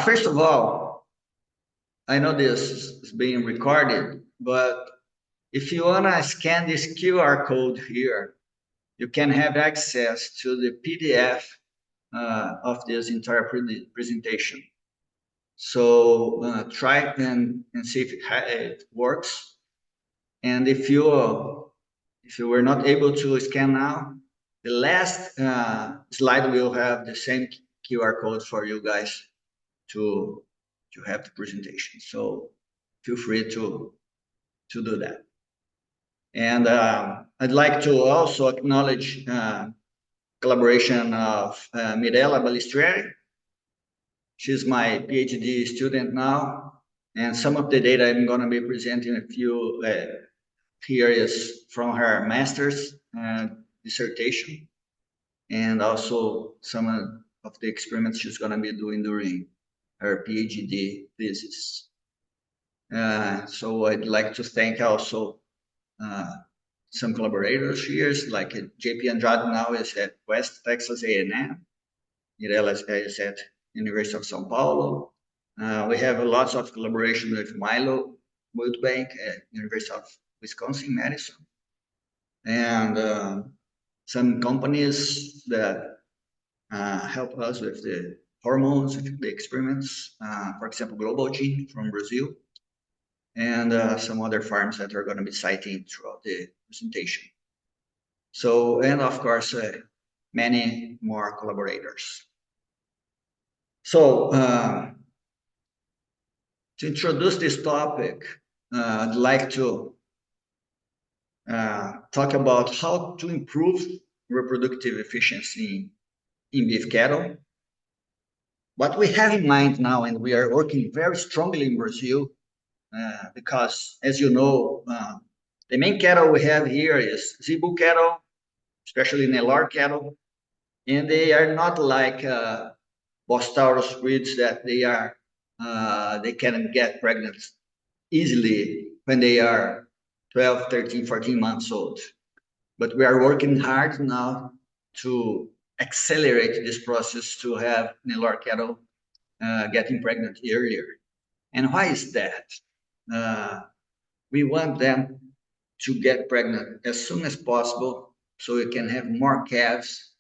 First of all, I know this is being recorded, but if you want to scan this QR code here, you can have access to the PDF of this entire presentation. So try and see if it works. And if you were not able to scan now, the last slide will have the same QR code for you guys to have the presentation. So feel free to do that. And I'd like to also acknowledge collaboration of Mirella Balistrieri. She's my PhD student now, and some of the data I'm going to be presenting a few here is from her master's dissertation, and also some of the experiments she's going to be doing during her PhD thesis. So I'd like to thank also some collaborators here, like JP Andrade now is at West Texas A&M. Mirella is at University of São Paulo. We have lots of collaboration with Milo Wildbank at University of Wisconsin-Madison. And some companies that help us with the hormones, the experiments, for example, Global Gene from Brazil, and some other farms that are going to be citing throughout the presentation. So, and of course, many more collaborators. So, to introduce this topic, I'd like to talk about how to improve reproductive efficiency in beef cattle. What we have in mind now, and we are working very strongly in Brazil, because as you know, the main cattle we have here is zebu cattle, especially Nelar cattle, and they are not like Bos Taurus breeds that they can get pregnant easily when they are 12, 13, 14 months old. But we are working hard now to accelerate this process to have Nelar cattle getting pregnant earlier. And why is that? We want them to get pregnant as soon as possible so we can have more calves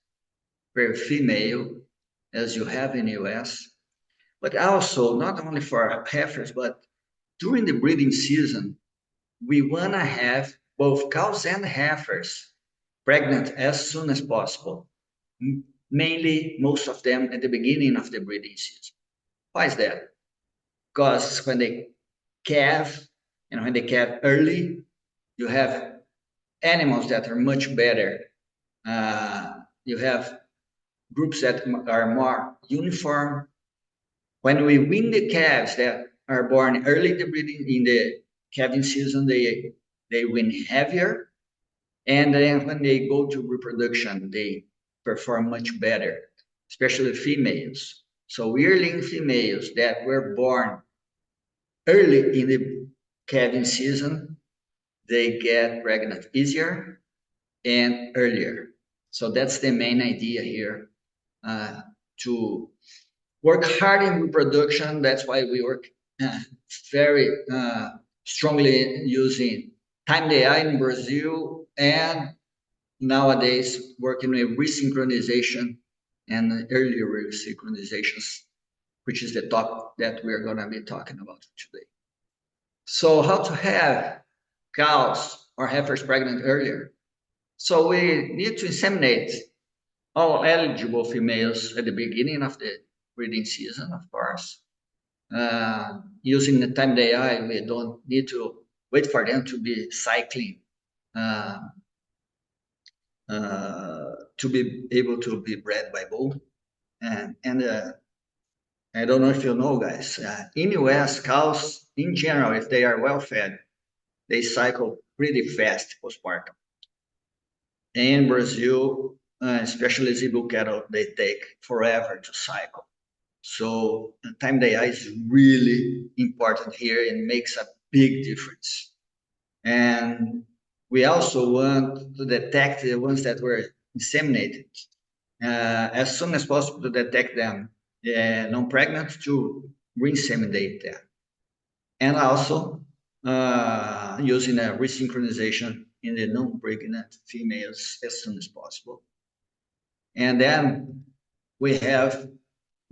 per female as you have in the US, but also not only for heifers, but during the breeding season, we want to have both cows and heifers pregnant as soon as possible, mainly most of them at the beginning of the breeding season. Why is that? Because when they calve and when they calve early, you have animals that are much better. You have groups that are more uniform. When we wean the calves that are born early in the breeding, in the calving season, they wean heavier. And then when they go to reproduction, they perform much better, especially females. So yearling females that were born early in the calving season, they get pregnant easier and earlier. So that's the main idea here, to work hard in reproduction. That's why we work very strongly using time AI in Brazil, and nowadays working with resynchronization and earlier resynchronizations, which is the topic that we're going to be talking about today. So how to have cows or heifers pregnant earlier? So we need to inseminate all eligible females at the beginning of the breeding season, of course. Using the time AI, we don't need to wait for them to be cycling to be able to be bred by bull. And I don't know if you know, guys, in US, cows in general, if they are well fed, they cycle pretty fast postpartum. In Brazil, especially zebu cattle, they take forever to cycle. So time AI is really important here and makes a big difference. And we also want to detect the ones that were inseminated as soon as possible, to detect them non-pregnant to re-inseminate them. And also using a resynchronization in the non-pregnant females as soon as possible. And then we have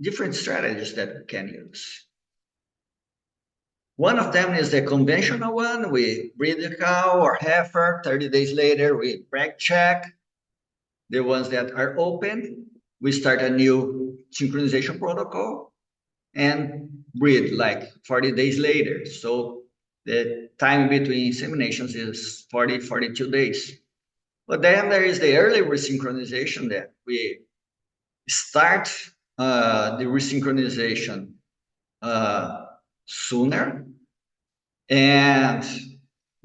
different strategies that we can use. One of them is the conventional one. We breed the cow or heifer. 30 days later, we preg check. The ones that are open, we start a new synchronization protocol and breed like 40 days later. So the time between inseminations is 42 days. But then there is the early resynchronization that we start the resynchronization sooner, and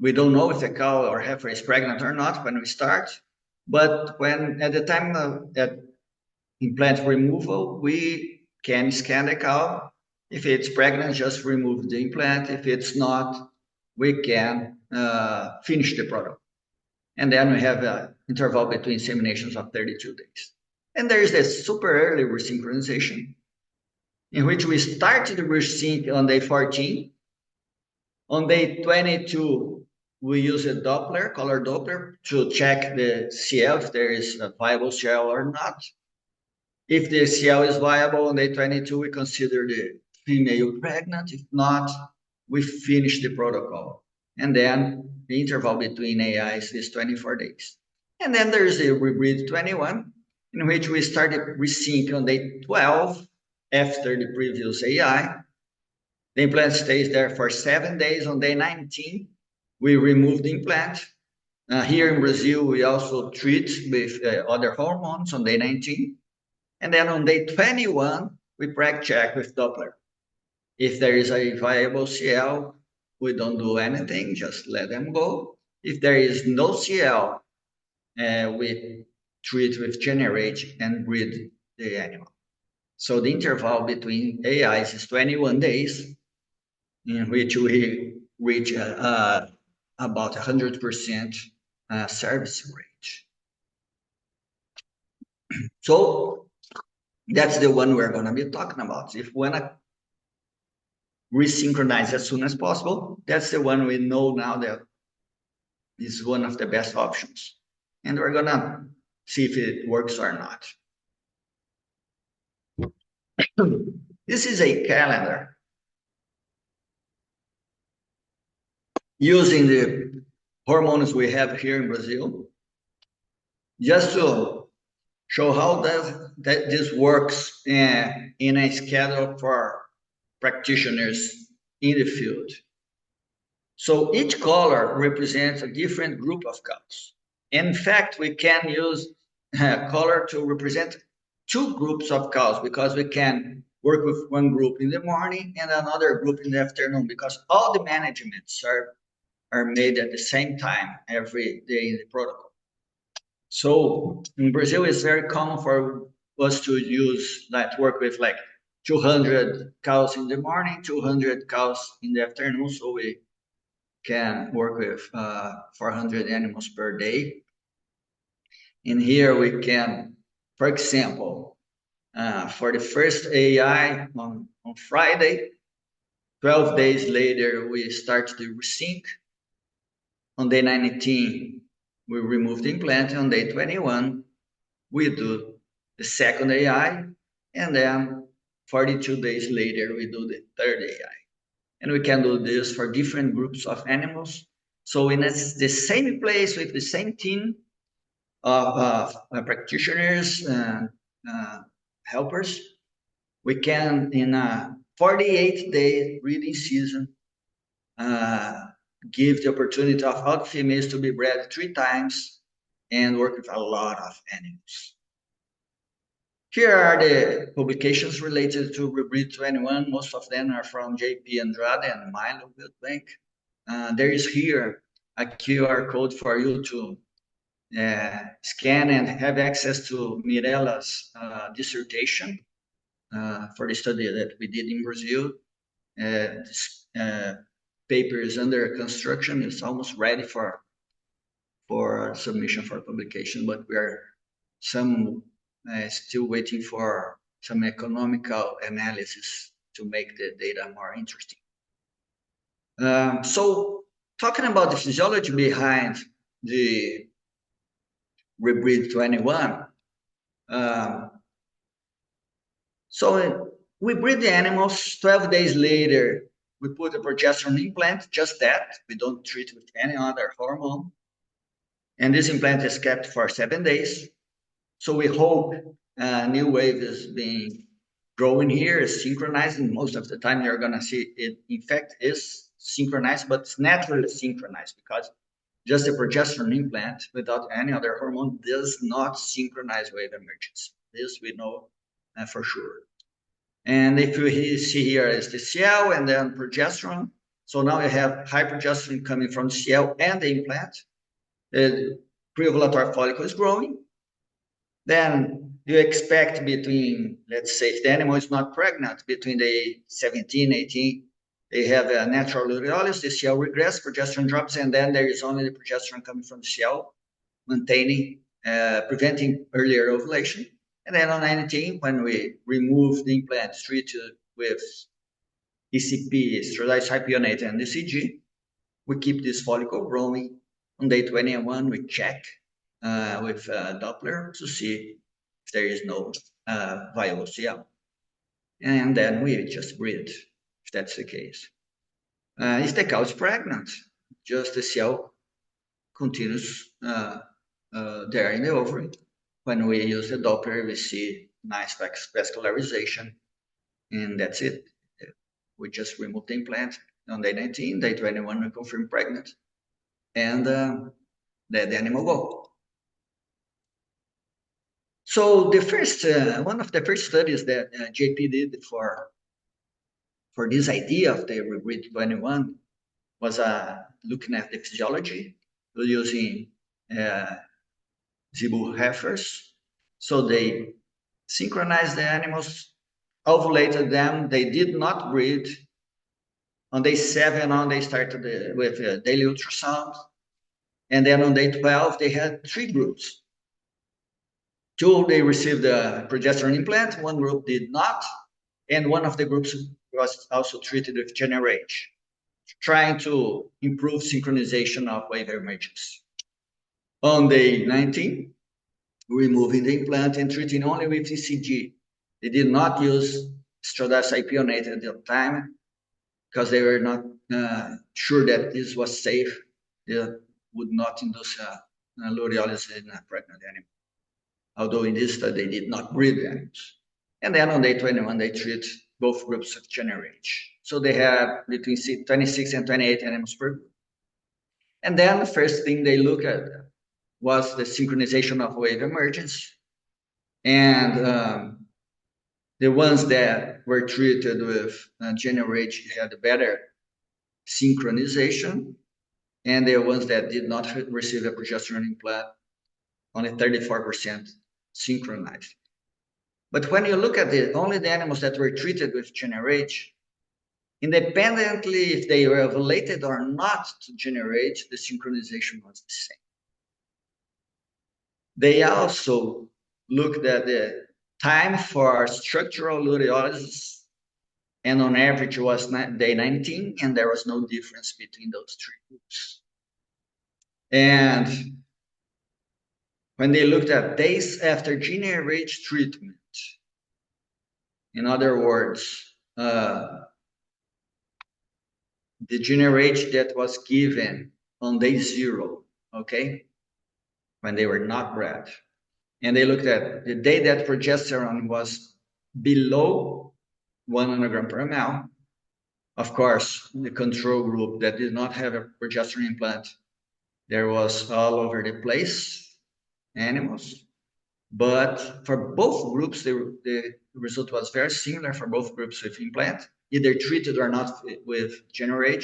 we don't know if the cow or heifer is pregnant or not when we start. But when at the time of that implant removal, we can scan the cow. If it's pregnant, just remove the implant. If it's not, we can finish the protocol. And then we have an interval between inseminations of 32 days. And there is the super early resynchronization, in which we start the resync on day 14. On day 22, we use a Doppler, color Doppler, to check the CL, if there is a viable CL or not. If the CL is viable on day 22, we consider the female pregnant. If not, we finish the protocol. And then the interval between AIs is 24 days. And then there's the Rebreed21, in which we started resync on day 12 after the previous AI. The implant stays there for 7 days. On day 19, we remove the implant. Here in Brazil, we also treat with other hormones on day 19. And then on day 21, we preg check with Doppler. If there is a viable CL, we don't do anything, just let them go. If there is no CL, we treat with generate and breed the animal. So the interval between AIs is 21 days, in which we reach about 100% service rate. So that's the one we're going to be talking about. If we want to resynchronize as soon as possible, that's the one we know now that is one of the best options. And we're going to see if it works or not. This is a calendar using the hormones we have here in Brazil, just to show how this works in a schedule for practitioners in the field. So each color represents a different group of cows. In fact, we can use color to represent 2 groups of cows, because we can work with one group in the morning and another group in the afternoon, because all the managements are made at the same time every day in the protocol. So in Brazil, it's very common for us to use that work with like 200 cows in the morning, 200 cows in the afternoon. So we can work with 400 animals per day. In here, we can, for example, for the first AI on Friday, 12 days later, we start the resync. On day 19, we remove the implant. On day 21, we do the second AI, and then 42 days later, we do the third AI. And we can do this for different groups of animals. So in the same place with the same team of practitioners and helpers, we can, in a 48-day breeding season, give the opportunity of all the females to be bred 3 times and work with a lot of animals. Here are the publications related to Rebreed21. Most of them are from JP Andrade and Milo Wildbank. There is here a QR code for you to scan and have access to Mirella's dissertation for the study that we did in Brazil. This paper is under construction. It's almost ready for submission for publication, but we are still waiting for some economical analysis to make the data more interesting. So talking about the physiology behind the Rebreed21, so we breed the animals. 12 days later, we put a progesterone implant, just that. We don't treat with any other hormone. And this implant is kept for 7 days. So we hope a new wave is being growing here, is synchronized, and most of the time you're going to see it, in fact, is synchronized, but it's naturally synchronized because just a progesterone implant without any other hormone does not synchronize wave emergence. This we know for sure. And if you see here is the CL and then progesterone. So now you have high progesterone coming from CL and the implant. The preovulatory follicle is growing. Then you expect between, let's say, if the animal is not pregnant, between the 17, 18, they have a natural luteolus, the CL regress, progesterone drops, and then there is only the progesterone coming from the CL, maintaining, preventing earlier ovulation. And then on 19, when we remove the implant treated with ECP, estradiol cypionate, and ECG, we keep this follicle growing. On day 21, we check with Doppler to see if there is no viable CL. And then we just breed, if that's the case. If the cow is pregnant, just the CL continues there in the ovary. When we use the Doppler, we see nice vascularization, and that's it. We just remove the implant on day 19, day 21, we confirm pregnant, and let the animal go. So the first, one of the first studies that JP did for this idea of the Rebreed21 was looking at the physiology using zebu heifers. So they synchronized the animals, ovulated them. They did not breed. On day 7 on, they started with daily ultrasound. And then on day 12, they had 3 groups. 2, they received a progesterone implant. 1 group did not. And one of the groups was also treated with Generate, trying to improve synchronization of wave emergence. On day 19, removing the implant and treating only with ECG. They did not use estradiol cypionate at the time because they were not sure that this was safe. They would not induce luteolus in a pregnant animal. Although in this study, they did not breed the animals. And then on day 21, they treat both groups of Generate. So they have between 26 and 28 animals per group. And then the first thing they look at was the synchronization of wave emergence. And the ones that were treated with Generate had a better synchronization. And the ones that did not receive a progesterone implant, only 34% synchronized. But when you look at only the animals that were treated with Generate, independently if they were ovulated or not to Generate, the synchronization was the same. They also looked at the time for structural luteolysis, and on average was day 19, and there was no difference between those 3 groups. And when they looked at days after Generate treatment, in other words, the Generate that was given on day 0, okay, when they were not bred. And they looked at the day that progesterone was below 1 nanogram per ml. Of course, the control group that did not have a progesterone implant, there was all over the place animals. But for both groups, the result was very similar for both groups with implant, either treated or not with Generate.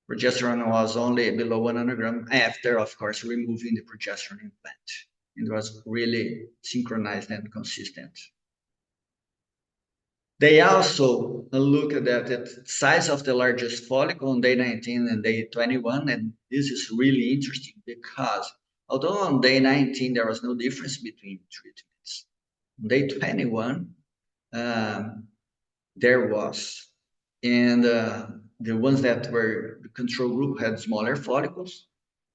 Progesterone was only below 1 nanogram after, of course, removing the progesterone implant. It was really synchronized and consistent. They also look at the size of the largest follicle on day 19 and day 21, and this is really interesting because although on day 19 there was no difference between treatments, day 21, there was. And the ones that were the control group had smaller follicles.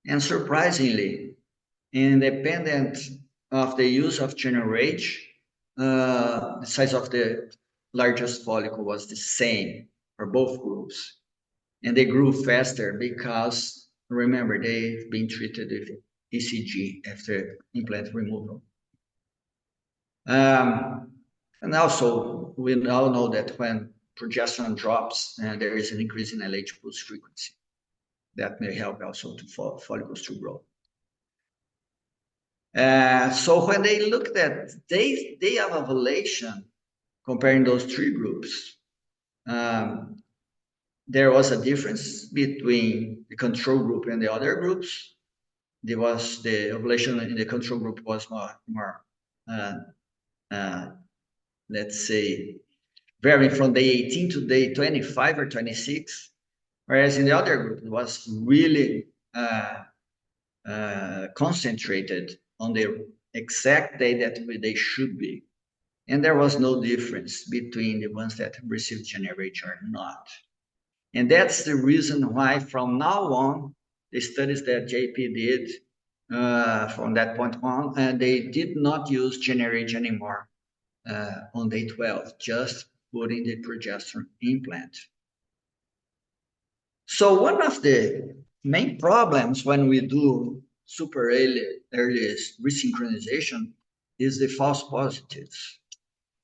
And surprisingly, independent of the use of generate, the size of the largest follicle was the same for both groups. And they grew faster because, remember, they've been treated with ECG after implant removal. And also, we now know that when progesterone drops, there is an increase in LH pulse frequency. That may help also to follicles to grow. So when they looked at day of ovulation, comparing those three groups, there was a difference between the control group and the other groups. There was the ovulation in the control group was more let's say, varying from day 18 to day 25 or 26, whereas in the other group, it was really concentrated on the exact day that they should be. And there was no difference between the ones that received generate or not. And that's the reason why from now on, the studies that JP did from that point on, they did not use generate anymore on day 12, just putting the progesterone implant. So one of the main problems when we do super early resynchronization is the false positives.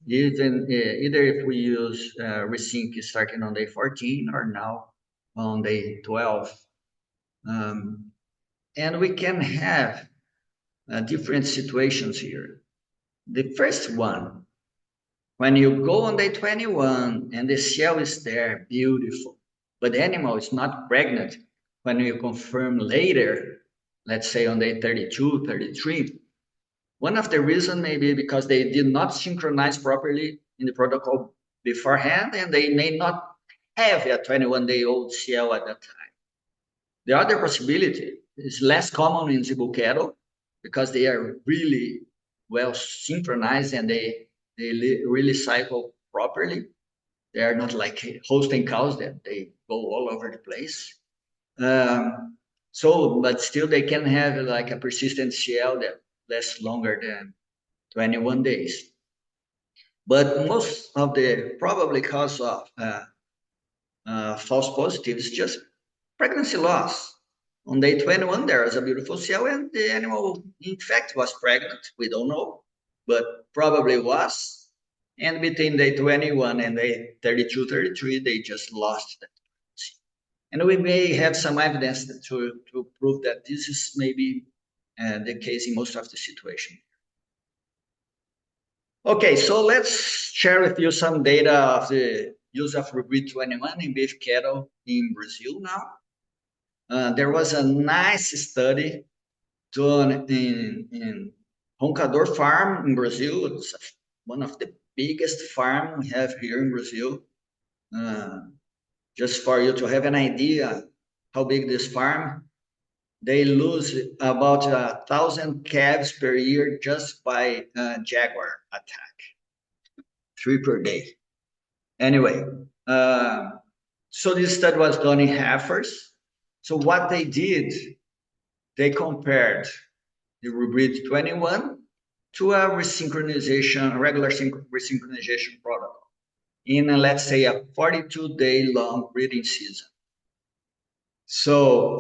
Either if we use resync starting on day 14 or now on day 12. And we can have different situations here. The first one, when you go on day 21 and the cell is there, beautiful, but the animal is not pregnant, when you confirm later, let's say on day 32, 33, one of the reasons may be because they did not synchronize properly in the protocol beforehand, and they may not have a 21-day-old cell at that time. The other possibility is less common in zebu cattle because they are really well synchronized and they really cycle properly. They are not like Holstein cows that they go all over the place. But still they can have like a persistent cell that lasts longer than 21 days. But most of the probably cause of false positives is just pregnancy loss. On day 21, there is a beautiful cell and the animal, in fact, was pregnant. We don't know, but probably was. And between day 21 and day 32, 33, they just lost that pregnancy. And we may have some evidence to prove that this is maybe the case in most of the situation. Okay, so let's share with you some data of the use of Rebreed21 in beef cattle in Brazil now. There was a nice study done in Roncador Farm in Brazil. It's one of the biggest farms we have here in Brazil. Just for you to have an idea how big this farm, they lose about 1,000 calves per year just by jaguar attack, 3 per day. Anyway, so this study was done in heifers. So what they did, they compared the Rebreed21 to a regular resynchronization protocol in, let's say, a 42-day long breeding season. So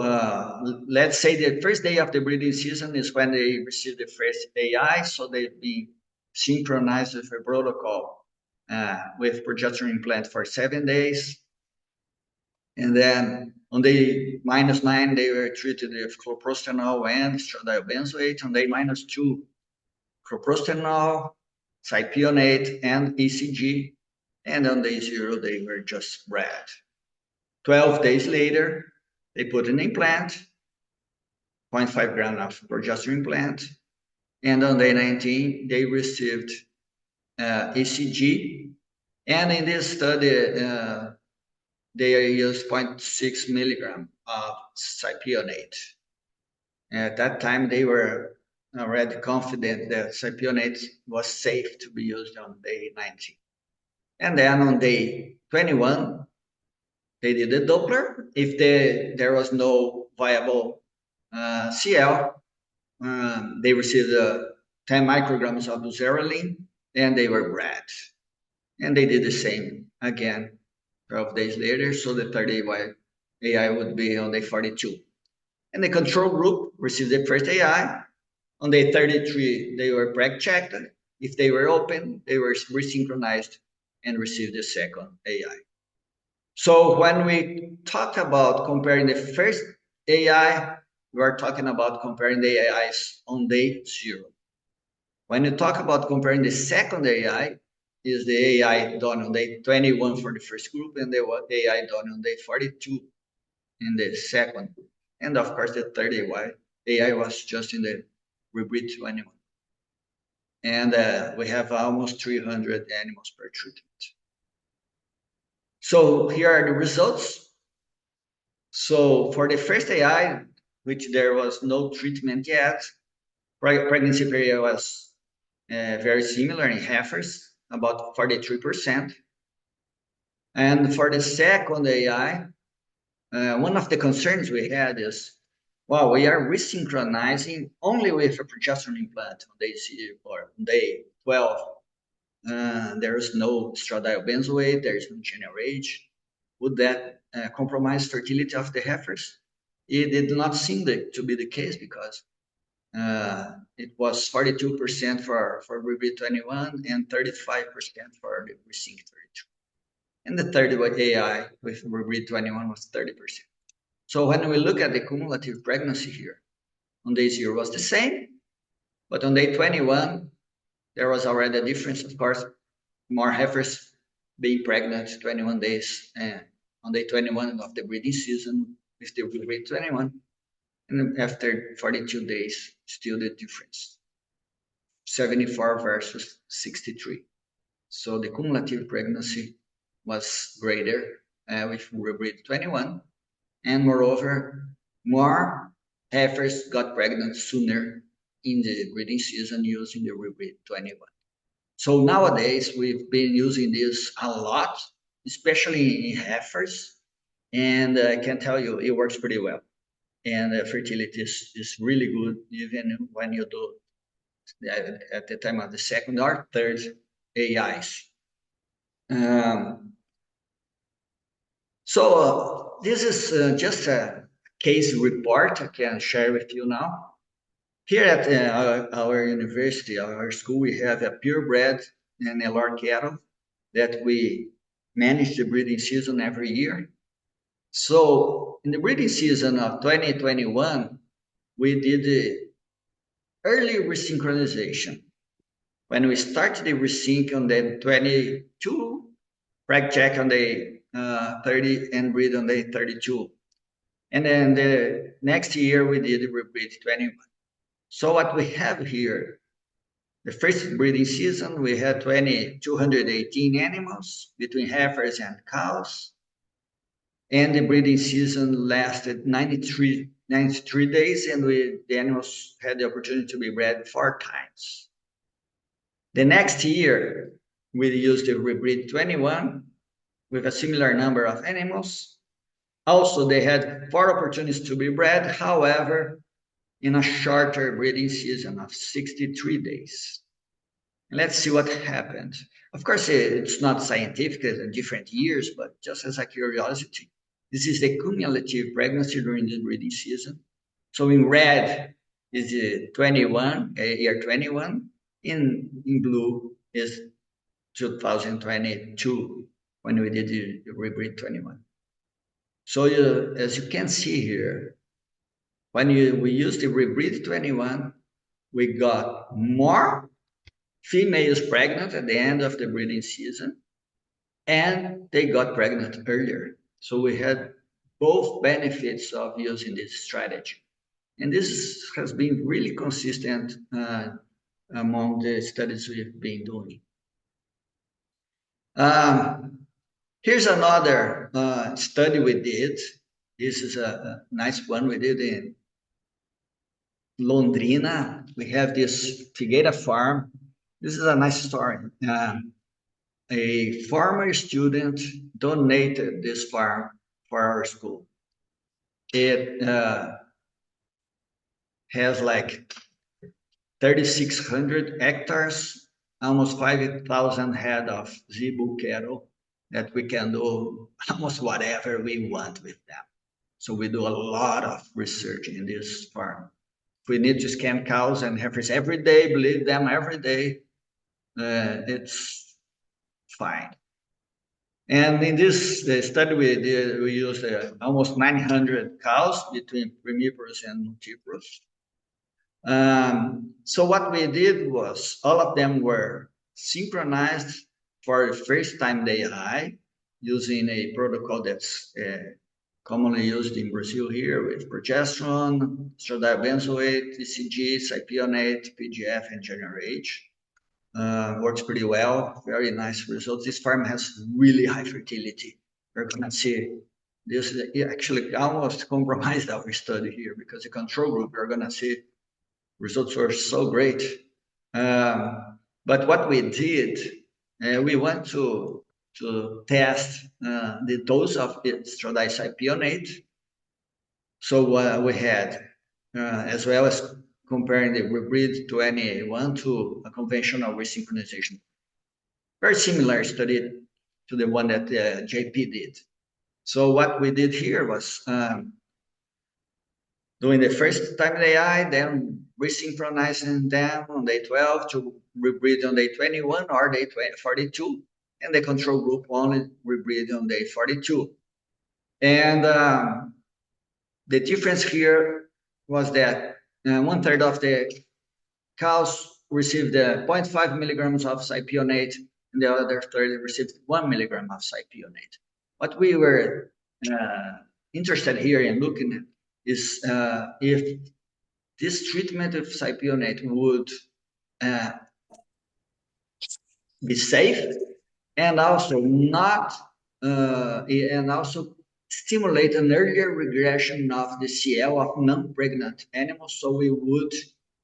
let's say the first day of the breeding season is when they receive the first AI, so they've been synchronized with a protocol with progesterone implant for 7 days. And then on day -9, they were treated with cloprostenol and estradiol benzoate. On day -2, cloprostenol, cypionate, and ECG. And on day 0, they were just bred. 12 days later, they put an implant, 0.5 gram of progesterone implant. And on day 19, they received ECG. And in this study, they used 0.6 milligram of cypionate. At that time, they were already confident that cypionate was safe to be used on day 19. And then on day 21, they did the Doppler. If there was no viable CL, they received 10 micrograms of zearalenone, and they were bred. And they did the same again 12 days later, so the third AI would be on day 42. And the control group received the first AI. On day 33, they were preg-checked. If they were open, they were resynchronized and received the second AI. So when we talk about comparing the first AI, we are talking about comparing the AIs on day 0. When you talk about comparing the second AI, is the AI done on day 21 for the first group and the AI done on day 42 in the second group. And of course, the third AI was just in the Rebreed21. And we have almost 300 animals per treatment. So here are the results. So for the first AI, which there was no treatment yet, pregnancy period was very similar in heifers, about 43%. And for the second AI, one of the concerns we had is, well, we are resynchronizing only with a progesterone implant on day 0 or day 12. There is no estradiol benzoate, there is no GnRH. Would that compromise fertility of the heifers? It did not seem to be the case because it was 42% for Rebreed21 and 35% for the Resync 32. And the third AI with Rebreed21 was 30%. So when we look at the cumulative pregnancy here, on day 0 was the same, but on day 21, there was already a difference. Of course, more heifers being pregnant 21 days on day 21 of the breeding season with the Rebreed21. And after 42 days, still the difference, 74 versus 63. So the cumulative pregnancy was greater with Rebreed21. And moreover, more heifers got pregnant sooner in the breeding season using the Rebreed21. So nowadays, we've been using this a lot, especially in heifers. And I can tell you, it works pretty well. And fertility is really good, even when you do at the time of the second or third AIs. So this is just a case report I can share with you now. Here at our university, our school, we have a purebred and LR cattle that we manage the breeding season every year. So in the breeding season of 2021, we did the early resynchronization. When we started the resync on the 22, preg check on the 30 and breed on the 32. And then the next year we did the Rebreed21. So what we have here, the first breeding season, we had 218 animals between heifers and cows. And the breeding season lasted 93 days, and the animals had the opportunity to be bred 4 times. The next year, we used the Rebreed21 with a similar number of animals. Also, they had 4 opportunities to be bred, however, in a shorter breeding season of 63 days. And let's see what happened. Of course, it's not scientific, it's different years, but just as a curiosity, this is the cumulative pregnancy during the breeding season. So in red is the 21, year 21. In blue is 2022, when we did the Rebreed21. So as you can see here, when we used the Rebreed21, we got more females pregnant at the end of the breeding season, and they got pregnant earlier. So we had both benefits of using this strategy. And this has been really consistent among the studies we've been doing. Here's another study we did. This is a nice one we did in Londrina. We have this Figueira farm. This is a nice story. A former student donated this farm for our school. It has like 3,600 hectares, almost 5,000 head of zebu cattle that we can do almost whatever we want with them. So we do a lot of research in this farm. If we need to scan cows and heifers every day, bleed them every day, it's fine. And in this study we did, we used almost 900 cows between primiparous and multiparous. So what we did was all of them were synchronized for the first time they high using a protocol that's commonly used in Brazil here with progesterone, estradiol benzoate, ECG, cypionate, PGF, and GnRH. Works pretty well, very nice results. This farm has really high fertility. We're going to see this actually almost compromised our study here because the control group, we're going to see results were so great. But what we did, we went to test the dose of estradiol cypionate. So we had, as well as comparing the Rebreed21 to a conventional resynchronization. Very similar study to the one that JP did. So what we did here was doing the first time in AI, then resynchronizing them on day 12 to rebreed on day 21 or day 42, and the control group only rebreed on day 42. And the difference here was that 1/3 of the cows received 0.5 milligrams of cypionate, and the other third received 1 milligram of cypionate. What we were interested here in looking at is if this treatment of cypionate would be safe and also not and also stimulate an earlier regression of the CL of non-pregnant animals, so we would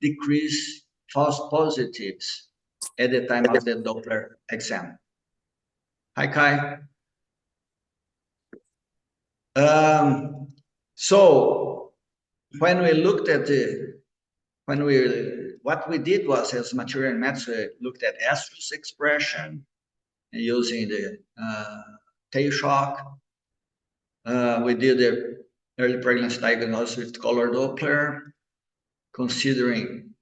decrease false positives at the time of the Doppler exam. Hi, Kai. So when we looked at what we did was, as material methods, we looked at estrus expression using the tail shock. We did the early pregnancy diagnosis with color Doppler, considering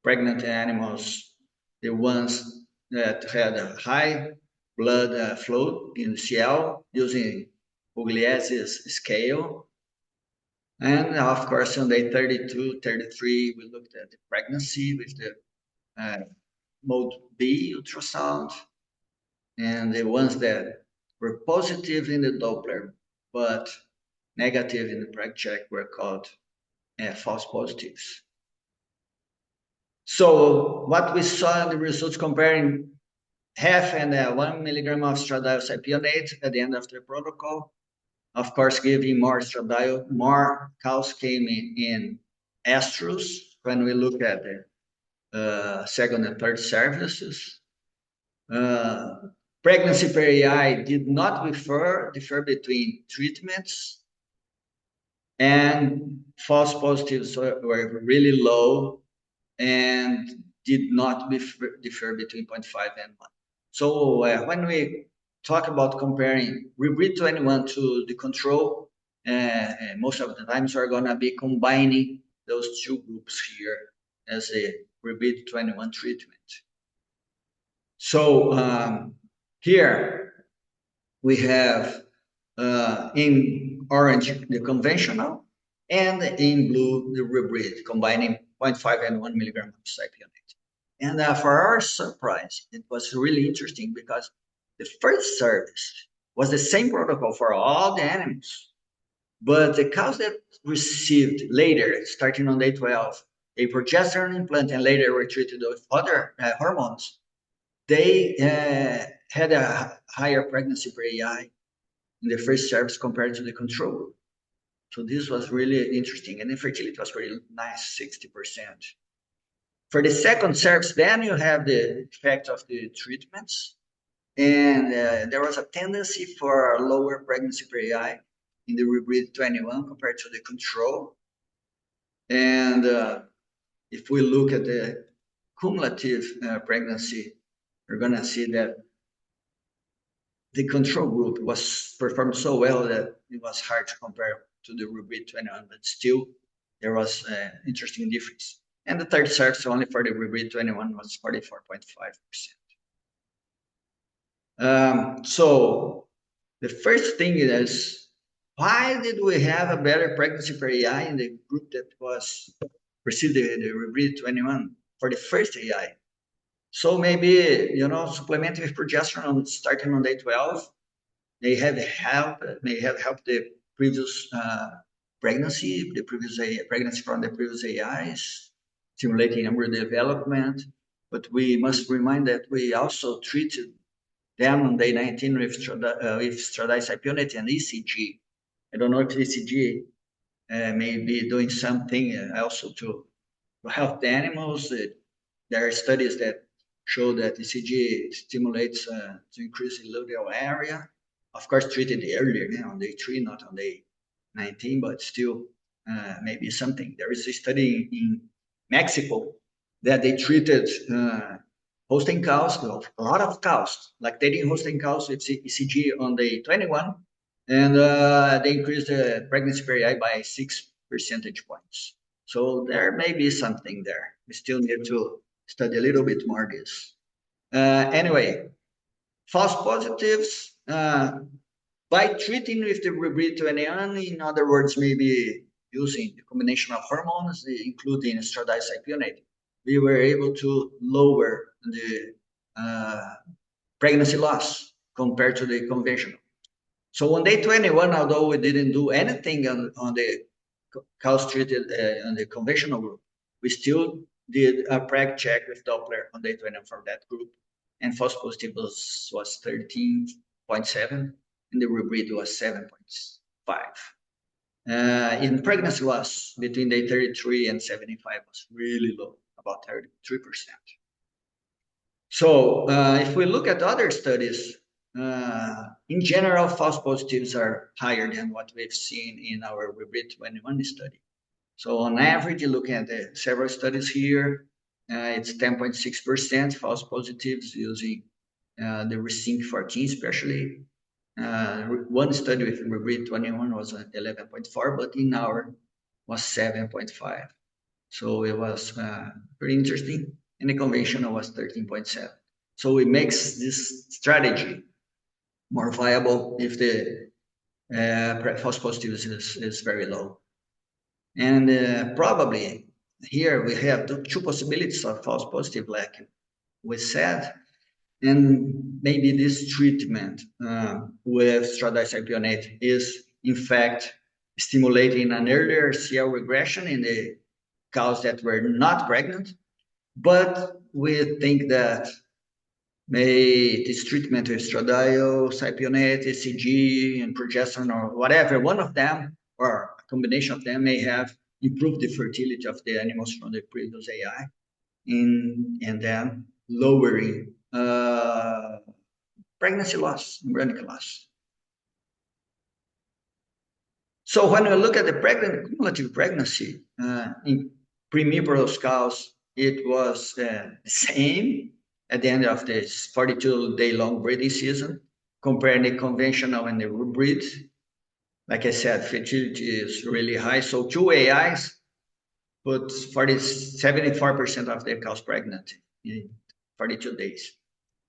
pregnant animals, the ones that had a high blood flow in CL using Pugliesi's scale. And of course, on day 32, 33, we looked at the pregnancy with the mode B ultrasound. And the ones that were positive in the Doppler, but negative in the preg check were called false positives. So what we saw in the results comparing half and 1 milligram of estradiol cypionate at the end of the protocol, of course, giving more estradiol, more cows came in estrus when we look at the second and third services. Pregnancy per AI did not differ between treatments, and false positives were really low and did not differ between 0.5 and 1. So when we talk about comparing Rebreed21 to the control, most of the times we're going to be combining those two groups here as a Rebreed21 treatment. So here we have in orange the conventional, and in blue the Rebreed, combining 0.5 and 1 milligram of cypionate. And for our surprise, it was really interesting because the first service was the same protocol for all the animals, but the cows that received later, starting on day 12, a progesterone implant and later were treated with other hormones, they had a higher pregnancy per AI in the first service compared to the control. So this was really interesting. And infertility was pretty nice, 60%. For the second sex, then you have the effect of the treatments. And there was a tendency for lower pregnancy per AI in the Rebreed21 compared to the control. And if we look at the cumulative pregnancy, we're going to see that the control group was performed so well that it was hard to compare to the Rebreed21, but still there was an interesting difference. And the third sex only for the Rebreed21 was 44.5%. So the first thing is, why did we have a better pregnancy per AI in the group that was received the Rebreed21 for the first AI? So maybe, supplementing with progesterone starting on day 12 may have helped the previous pregnancy, pregnancy from the previous AIs, stimulating embryo development. But we must remind that we also treated them on day 19 with stradiocypionate and ECG. I don't know if ECG may be doing something also to help the animals. There are studies that show that ECG stimulates to increase the luteal area. Of course, treated earlier, on day 3, not on day 19, but still maybe something. There is a study in Mexico that they treated Holstein cows, a lot of cows, lactating Holstein cows with ECG on day 21, and they increased the pregnancy per AI by 6 percentage points. So there may be something there. We still need to study a little bit more this. Anyway, false positives, by treating with the Rebreed21, in other words, maybe using the combination of hormones, including stradiocypionate, we were able to lower the pregnancy loss compared to the conventional. So on day 21, although we didn't do anything on the cows treated on the conventional group, we still did a preg check with Doppler on day 21 for that group, and false positive was 13.7, and the Rebreed was 7.5. In pregnancy loss between day 33 and 75 was really low, about 33%. So if we look at other studies, in general, false positives are higher than what we've seen in our Rebreed21 study. So on average, looking at the several studies here, it's 10.6% false positives using the Resync 14 especially. One study with Rebreed21 was 11.4, but in our was 7.5. So it was pretty interesting. And the conventional was 13.7. So it makes this strategy more viable if the false positives is very low. And probably here we have two possibilities of false positive, like we said, and maybe this treatment with stradiocypionate is in fact stimulating an earlier CL regression in the cows that were not pregnant, but we think that this treatment with stradiocypionate, ECG, and progesterone, or whatever, one of them, or a combination of them, may have improved the fertility of the animals from the previous AI, and then lowering pregnancy loss, embryonic loss. So when we look at the cumulative pregnancy in premiparous cows, it was the same at the end of this 42-day-long breeding season, comparing the conventional and the Rebreed. Like I said, fertility is really high. So 2 AIs put 74% of the cows pregnant in 42 days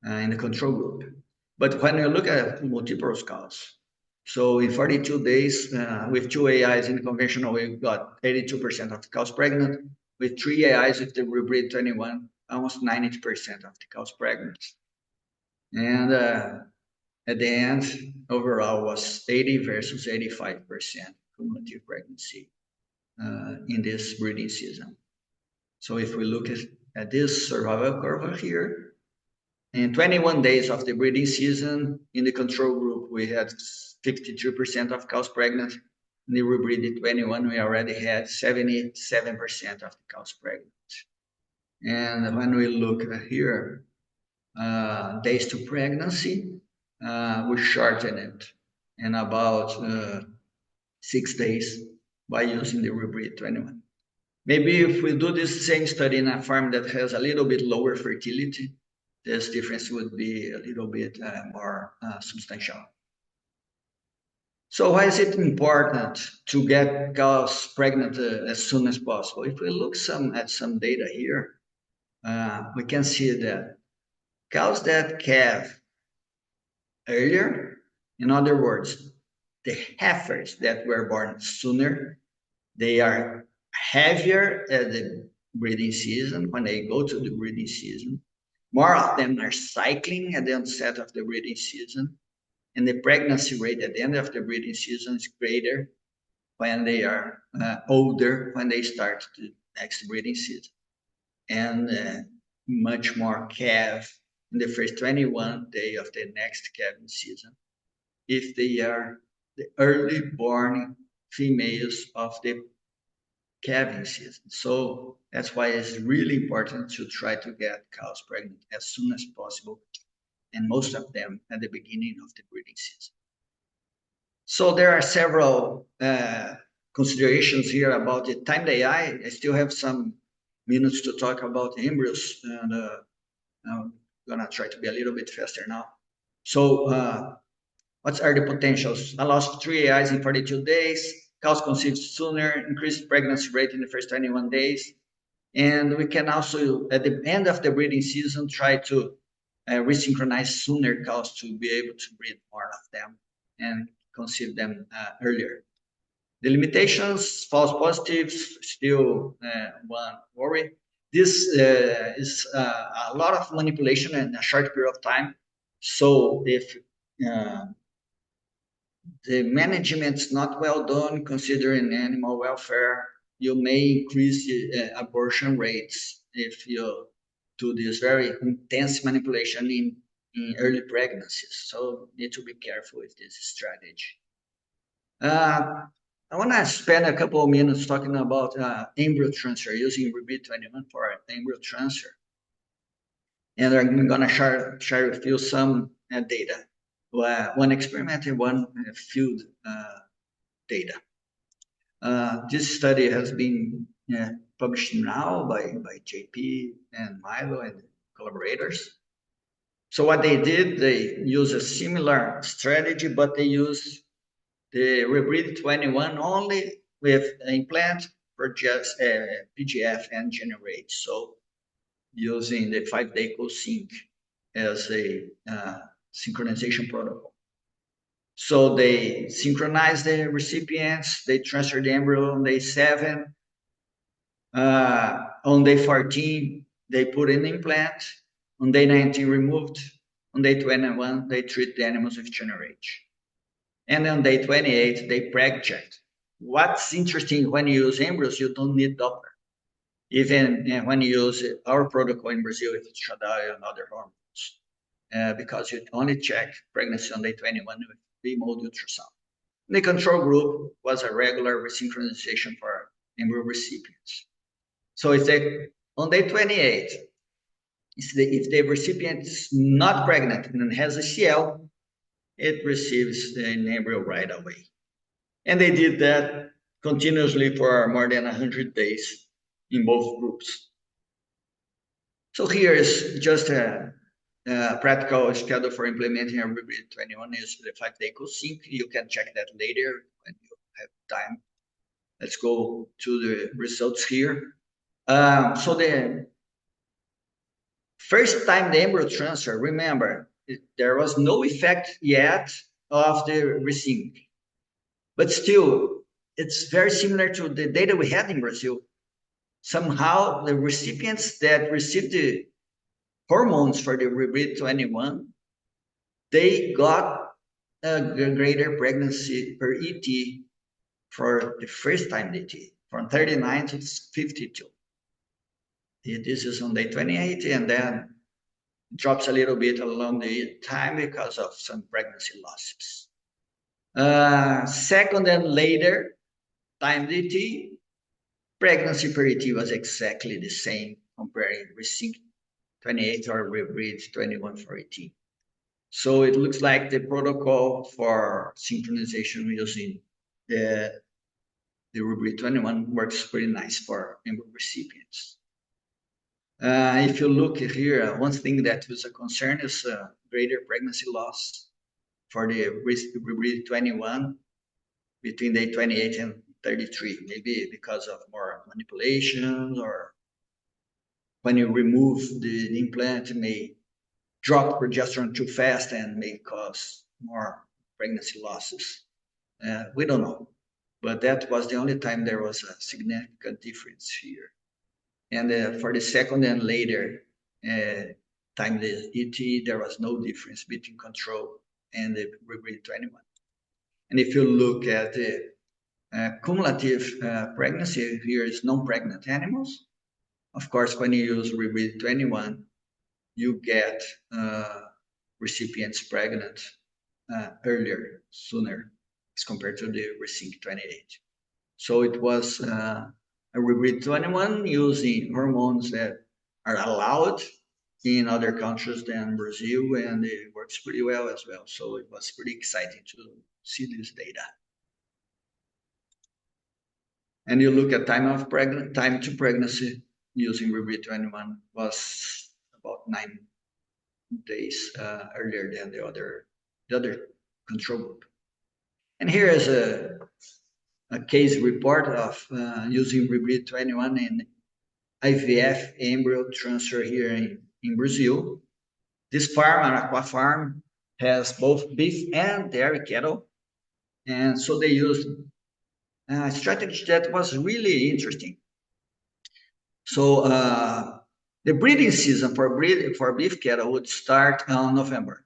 in the control group. But when you look at multiparous cows, so in 42 days, with 2 AIs in the conventional, we've got 82% of the cows pregnant. With 3 AIs with the Rebreed21, almost 90% of the cows pregnant. And at the end, overall was 80 versus 85% cumulative pregnancy in this breeding season. So if we look at this survival curve here, in 21 days of the breeding season, in the control group, we had 52% of cows pregnant. In the Rebreed21, we already had 77% of the cows pregnant. And when we look here, days to pregnancy, we shorten it in about 6 days by using the Rebreed21. Maybe if we do this same study in a farm that has a little bit lower fertility, this difference would be a little bit more substantial. So why is it important to get cows pregnant as soon as possible? If we look at some data here, we can see that cows that calve earlier, in other words, the heifers that were born sooner, they are heavier at the breeding season. When they go to the breeding season, more of them are cycling at the onset of the breeding season, and the pregnancy rate at the end of the breeding season is greater when they are older, when they start the next breeding season, and much more calve in the first 21 day of the next calving season if they are the early born females of the calving season. So that's why it's really important to try to get cows pregnant as soon as possible, and most of them at the beginning of the breeding season. So there are several considerations here about the time delay. I still have some minutes to talk about embryos, and I'm gonna try to be a little bit faster now. So what are the potentials? I lost 3 AIs in 42 days, cows conceived sooner, increased pregnancy rate in the first 21 days. And we can also, at the end of the breeding season, try to resynchronize sooner cows to be able to breed more of them and conceive them earlier. The limitations, false positives, still one worry. This is a lot of manipulation in a short period of time. So if the management is not well done considering animal welfare, you may increase the abortion rates if you do this very intense manipulation in early pregnancies. So need to be careful with this strategy. I want to spend a couple of minutes talking about embryo transfer, using Rebreed21 for embryo transfer. And I'm going to share with you some data. One experiment and one field data. This study has been published now by JP and Milo and collaborators. So what they did, they used a similar strategy, but they used the Rebreed21 only with implant for just PGF and generate. So using the 5-day co-sync as a synchronization protocol. So they synchronize the recipients, they transfer the embryo on day 7. On day 14, they put in implant. On day 19, removed. On day 21, they treat the animals with generate. And on day 28, they preg checked. What's interesting, when you use embryos, you don't need Doppler. Even when you use our protocol in Brazil, if it's Shadai and other hormones, because you only check pregnancy on day 21 with B-mode ultrasound. The control group was a regular resynchronization for embryo recipients. So if they, on day 28, if the recipient is not pregnant and has a CL, it receives an embryo right away. And they did that continuously for more than 100 days in both groups. So here is just a practical schedule for implementing a Rebreed21 is the 5-day co-sync. You can check that later when you have time. Let's go to the results here. So the first time the embryo transfer, remember, there was no effect yet of the resync. But still, it's very similar to the data we had in Brazil. Somehow, the recipients that received the hormones for the Rebreed21, they got a greater pregnancy per ET for the first time ET, from 39 to 52. This is on day 28, and then drops a little bit along the time because of some pregnancy losses. Second and later, time DT, pregnancy per ET was exactly the same comparing Resync 28 or Rebreed21 for ET. So it looks like the protocol for synchronization using the Rebreed21 works pretty nice for embryo recipients. If you look here, one thing that was a concern is greater pregnancy loss for the Rebreed21 between day 28 and 33, maybe because of more manipulations, or when you remove the implant, it may drop progesterone too fast and may cause more pregnancy losses. We don't know, but that was the only time there was a significant difference here. And for the second and later time the ET, there was no difference between control and the Rebreed21. And if you look at the cumulative pregnancy, here is non-pregnant animals. Of course, when you use Rebreed21, you get recipients pregnant earlier, sooner, as compared to the Resync 28. So it was a Rebreed21 using hormones that are allowed in other countries than Brazil, and it works pretty well as well. So it was pretty exciting to see this data. And you look at time to pregnancy using Rebreed21 was about 9 days earlier than the other control group. And here is a case report of using Rebreed21 in IVF embryo transfer here in Brazil. This farm, an aqua farm, has both beef and dairy cattle. And so they used a strategy that was really interesting. So the breeding season for beef cattle would start on November.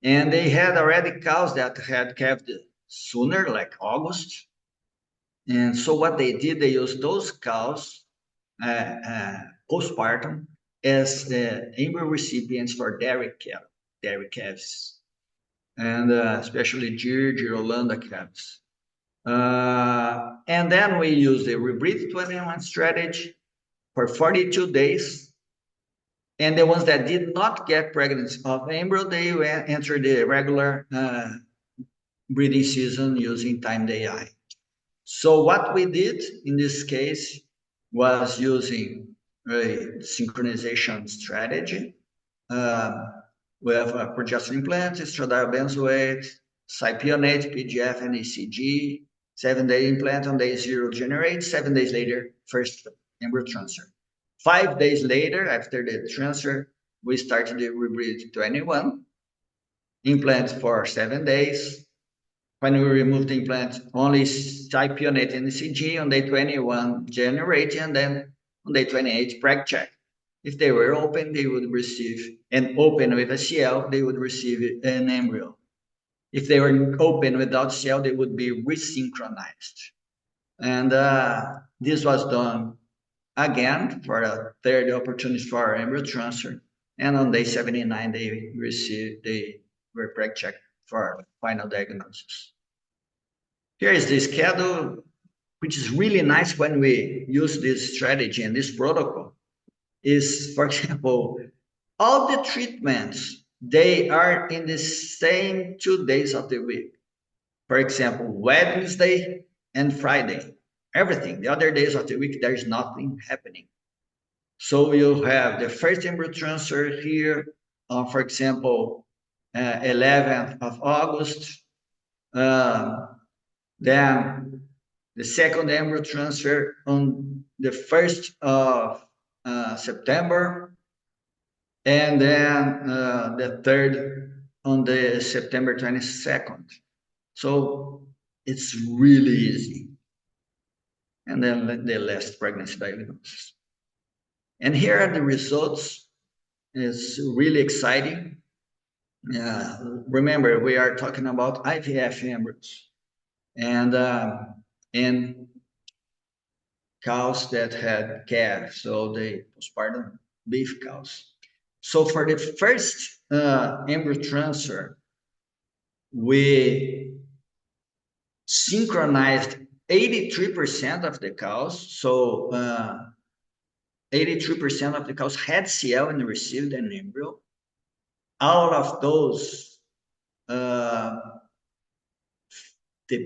And they had already cows that had calved sooner, like August. And so what they did, they used those cows postpartum as embryo recipients for dairy calves, and especially Gyr Hollanda calves. And then we use the Rebreed21 strategy for 42 days. And the ones that did not get pregnant of embryo, they enter the regular breeding season using timed AI. So what we did in this case was using a synchronization strategy. We have a progesterone implant, estradiol benzoate, cypionate, PGF, and ECG. 7-day implant on day 0 generate. 7 days later, first embryo transfer. 5 days later, after the transfer, we started the Rebreed21 implant for 7 days. When we remove the implant, only cypionate and ECG on day 21 generate, and then on day 28 preg check. If they were open, they would receive, and open with a CL, they would receive an embryo. If they were open without CL, they would be resynchronized. And this was done again for a third opportunity for embryo transfer. And on day 79, they were preg checked for final diagnosis. Here is the schedule, which is really nice when we use this strategy and this protocol. Is, for example, all the treatments, they are in the same 2 days of the week. For example, Wednesday and Friday, everything. The other days of the week, there's nothing happening. So you have the first embryo transfer here, for example, 11th of August. Then the second embryo transfer on the 1st of September, and then the third on the September 22nd. So it's really easy. And then the last pregnancy diagnosis. And here are the results. It's really exciting. Remember, we are talking about IVF embryos and cows that had calves, so the postpartum beef cows. So for the first embryo transfer, we synchronized 83% of the cows. So 83% of the cows had CL and received an embryo. Out of those, the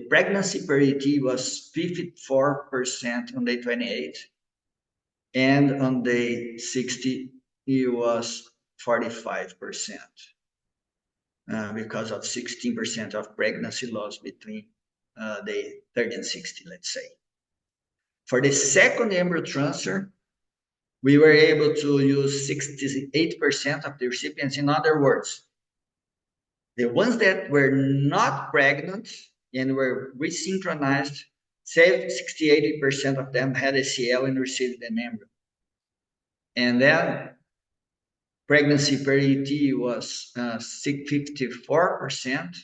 pregnancy parity was 54% on day 28, and on day 60, it was 45%, because of 16% of pregnancy loss between day 30 and 60, let's say. For the second embryo transfer, we were able to use 68% of the recipients. In other words, the ones that were not pregnant and were resynchronized, 68% of them had a CL and received an embryo. And then pregnancy parity was 54%,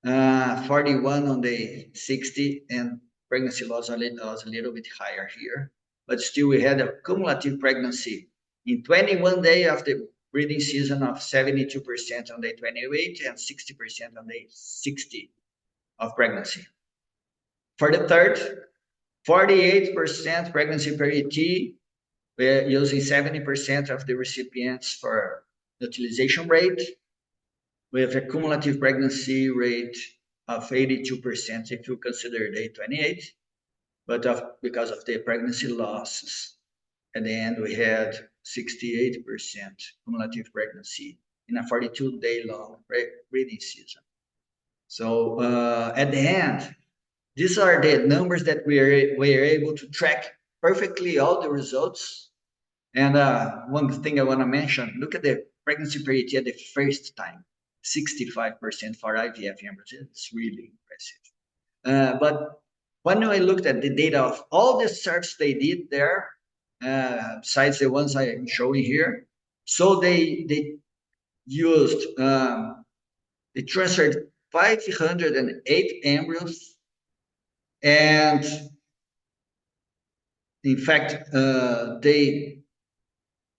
41 on the 60, and pregnancy loss was a little bit higher here. But still, we had a cumulative pregnancy in 21 days of the breeding season of 72% on day 28 and 60% on day 60 of pregnancy. For the third, 48% pregnancy parity, we're using 70% of the recipients for utilization rate, with a cumulative pregnancy rate of 82% if you consider day 28, but because of the pregnancy losses, at the end we had 68% cumulative pregnancy in a 42-day long breeding season. So at the end, these are the numbers that we are able to track perfectly all the results. And one thing I want to mention, look at the pregnancy parity at the first time, 65% for IVF embryos. It's really impressive. But when I looked at the data of all the search they did there, besides the ones I'm showing here, so they used, they transferred 508 embryos, and in fact, they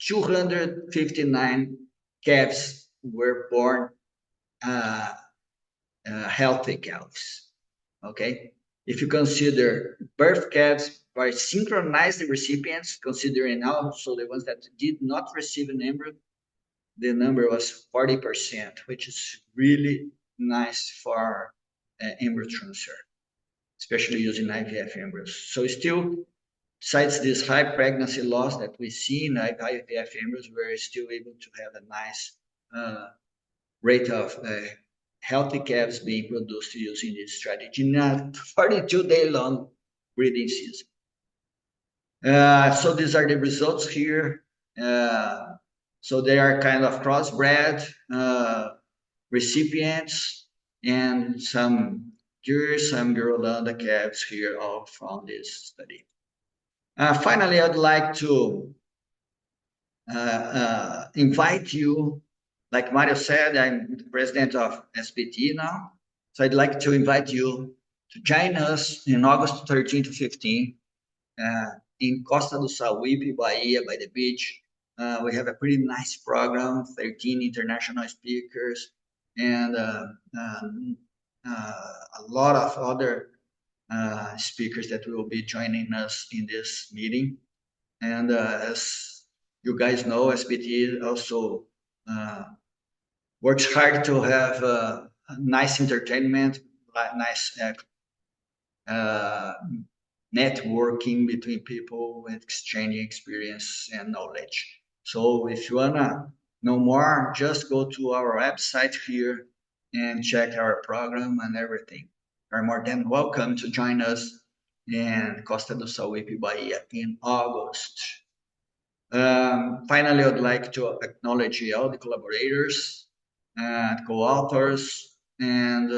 259 calves were born healthy calves. Okay, if you consider birth calves by synchronized recipients, considering also the ones that did not receive an embryo, the number was 40%, which is really nice for embryo transfer, especially using IVF embryos. So still, besides this high pregnancy loss that we see in IVF embryos, we're still able to have a nice rate of healthy calves being produced using this strategy in a 42-day long breeding season. So these are the results here. So they are kind of crossbred recipients, and some Gers, some Girolanda calves here, all from this study. Finally, I'd like to invite you, like Mario said, I'm the president of SBT now. So I'd like to invite you to join us in August 13 to 15 in Costa do Sauípe, Bahia, by the beach. We have a pretty nice program, 13 international speakers, and a lot of other speakers that will be joining us in this meeting. And as you guys know, SBT also works hard to have nice entertainment, nice networking between people, and exchanging experience and knowledge. So if you wanna know more, just go to our website here and check our program and everything. You're more than welcome to join us in Costa do Sauípe, Bahia in August. Finally, I'd like to acknowledge all the collaborators and co-authors. And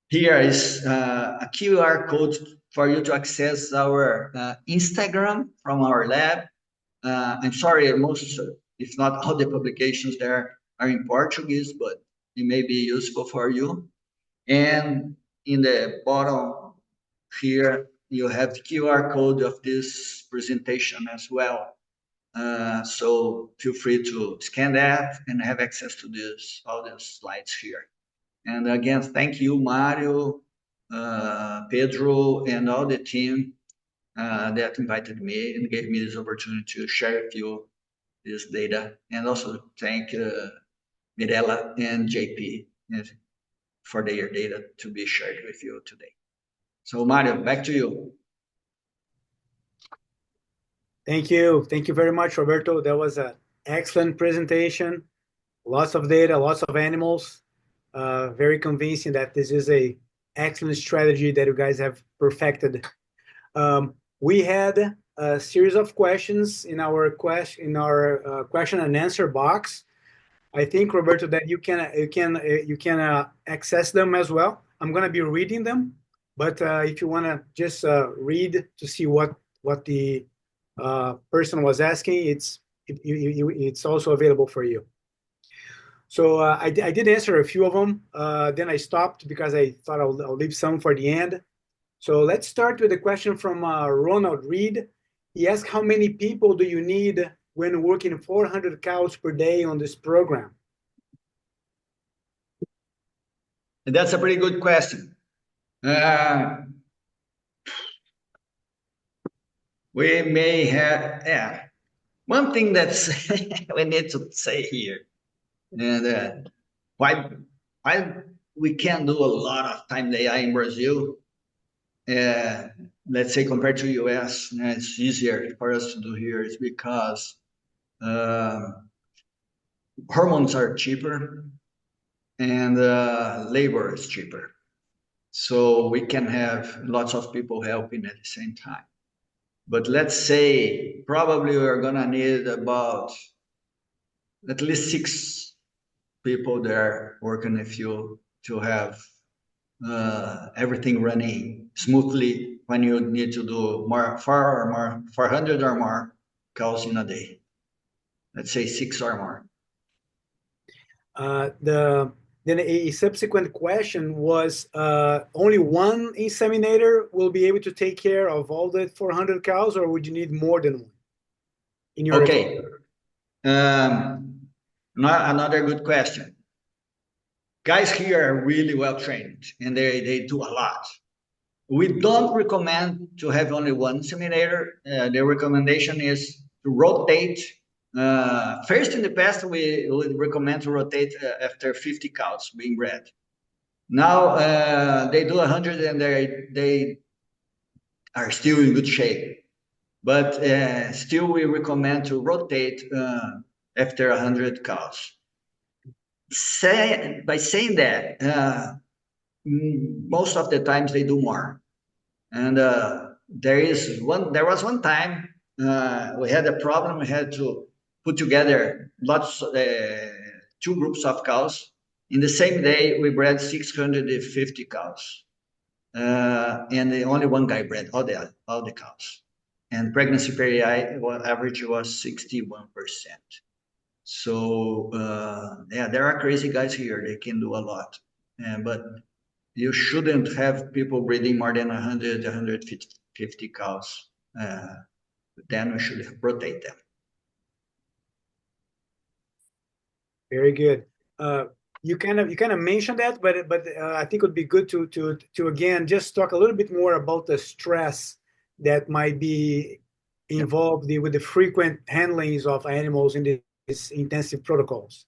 here is a QR code for you to access our Instagram from our lab. I'm sorry, most, if not all the publications there are in Portuguese, but it may be useful for you. And in the bottom here, you have the QR code of this presentation as well. So feel free to scan that and have access to this, all the slides here. And again, thank you, Mario, Pedro, and all the team that invited me and gave me this opportunity to share with you this data. And also thank Mirella and JP for their data to be shared with you today. So Mario, back to you. Thank you. Thank you very much, Roberto. That was an excellent presentation. Lots of data, lots of animals. Very convincing that this is a excellent strategy that you guys have perfected. We had a series of questions in our question and answer box. I think, Roberto, that you can access them as well. I'm going to be reading them, but if you want to just read to see what the person was asking, it's also available for you. So I did answer a few of them. Then I stopped because I thought I'll leave some for the end. So let's start with a question from Ronald Reed. He asked, how many people do you need when working 400 cows per day on this program? That's a pretty good question. We may have, one thing that's we need to say here, and why we can do a lot of time AI in Brazil. Let's say compared to US, it's easier for us to do here is because hormones are cheaper and labor is cheaper. So we can have lots of people helping at the same time. But let's say probably we're gonna need about at least 6 people there working with you to have everything running smoothly when you need to do 400 or more calls in a day. Let's say 6 or more. Then a subsequent question was, only one inseminator will be able to take care of all the 400 cows, or would you need more than one? In your okay. Another good question. Guys here are really well trained and they do a lot. We don't recommend to have only one inseminator. The recommendation is to rotate. First, in the past, we would recommend to rotate after 50 cows being bred. Now they do 100 and they are still in good shape. But still, we recommend to rotate after 100 cows. By saying that, most of the times they do more. And there was one time we had a problem. We had to put together two groups of cows. In the same day, we bred 650 cows. And only one guy bred all the cows. And pregnancy average was 61%. So yeah, there are crazy guys here. They can do a lot, but you shouldn't have people breeding more than 100, 150 cows. Then we should rotate them. Very good. You kind of mentioned that, but I think it would be good to again just talk a little bit more about the stress that might be involved with the frequent handlings of animals in these intensive protocols.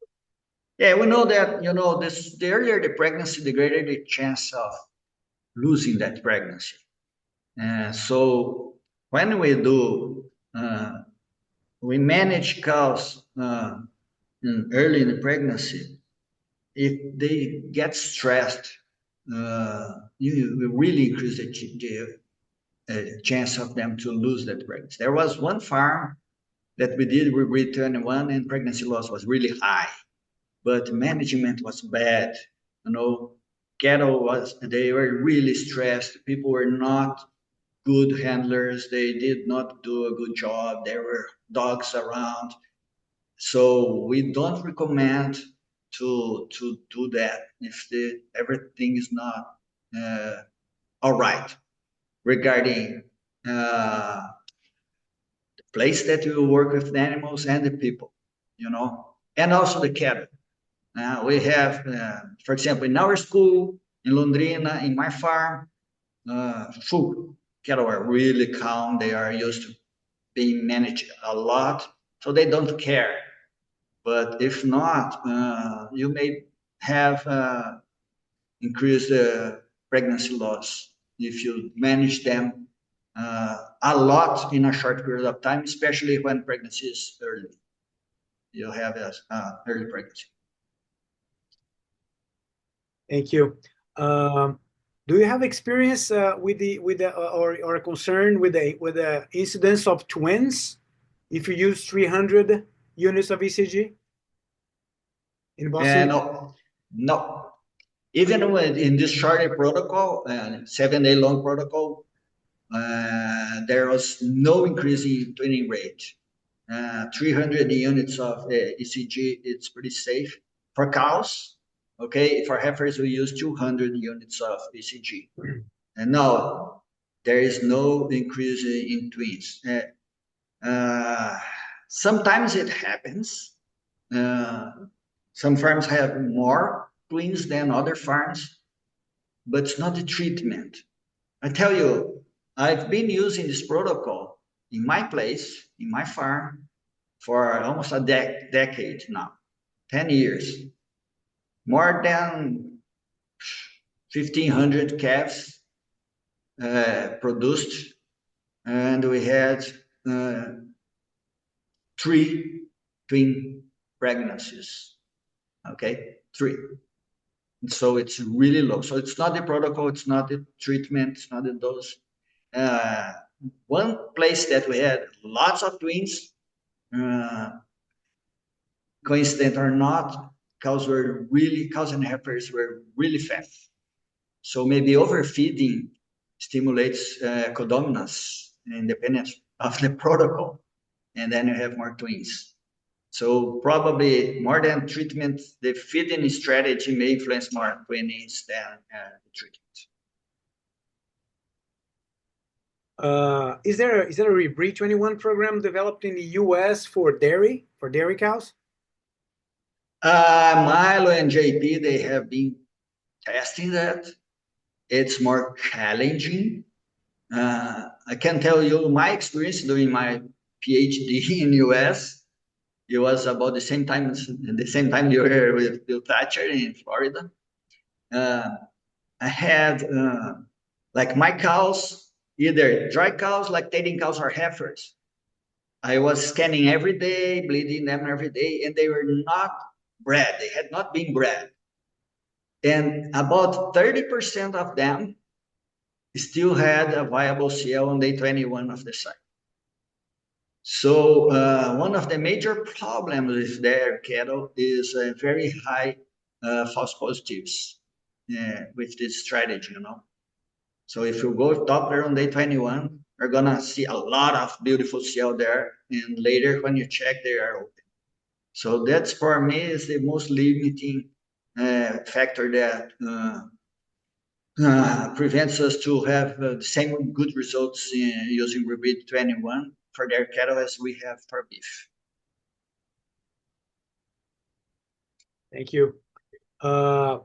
Yeah, we know that the earlier the pregnancy, the greater the chance of losing that pregnancy. So when we do, we manage cows early in the pregnancy. If they get stressed, you really increase the chance of them to lose that pregnancy. There was one farm that we did Rebreed21 and pregnancy loss was really high, but management was bad. Cattle they were really stressed. People were not good handlers. They did not do a good job. There were dogs around. So we don't recommend to do that if everything is not all right regarding the place that you work with the animals and the people, and also the cattle. We have, for example, in our school, in Londrina, in my farm, full cattle are really calm. They are used to being managed a lot, so they don't care. But if not, you may have increased pregnancy loss if you manage them a lot in a short period of time, especially when pregnancy is early. You have early pregnancy. Thank you. Do you have experience with the or a concern with the incidence of twins if you use 300 units of ECG in Boston? No. Even in this short protocol, 7-day long protocol, there was no increase in twinning rate. 300 units of ECG, it's pretty safe. For cows, okay, for heifers, we use 200 units of ECG. And now, there is no increase in twins. Sometimes it happens. Some farms have more twins than other farms, but it's not the treatment. I tell you, I've been using this protocol in my place, in my farm, for almost a decade now, 10 years. More than 1,500 calves produced, and we had 3 twin pregnancies. Okay, 3. So it's really low. So it's not the protocol, it's not the treatment, it's not the dose. One place that we had lots of twins, coincident or not, cows and heifers were really fat. So maybe overfeeding stimulates codominance independent of the protocol, and then you have more twins. So probably more than treatment, the feeding strategy may influence more twins than the treatment. Is there a Rebreed21 program developed in the US for dairy cows? Milo and JP, they have been testing that. It's more challenging. I can tell you my experience doing my PhD in US. It was about the same time you were with Bill Thatcher in Florida. I had like my cows, either dry cows, lactating cows, or heifers. I was scanning every day, bleeding them every day, and they were not bred. They had not been bred. And about 30% of them still had a viable CL on day 21 of the cycle. So one of the major problems with their cattle is very high false positives with this strategy, So if you go Doppler on day 21, you're gonna see a lot of beautiful CL there, and later when you check, they are open. So that's for me is the most limiting factor that prevents us to have the same good results using Rebreed21 for their cattle as we have for beef. Thank you. The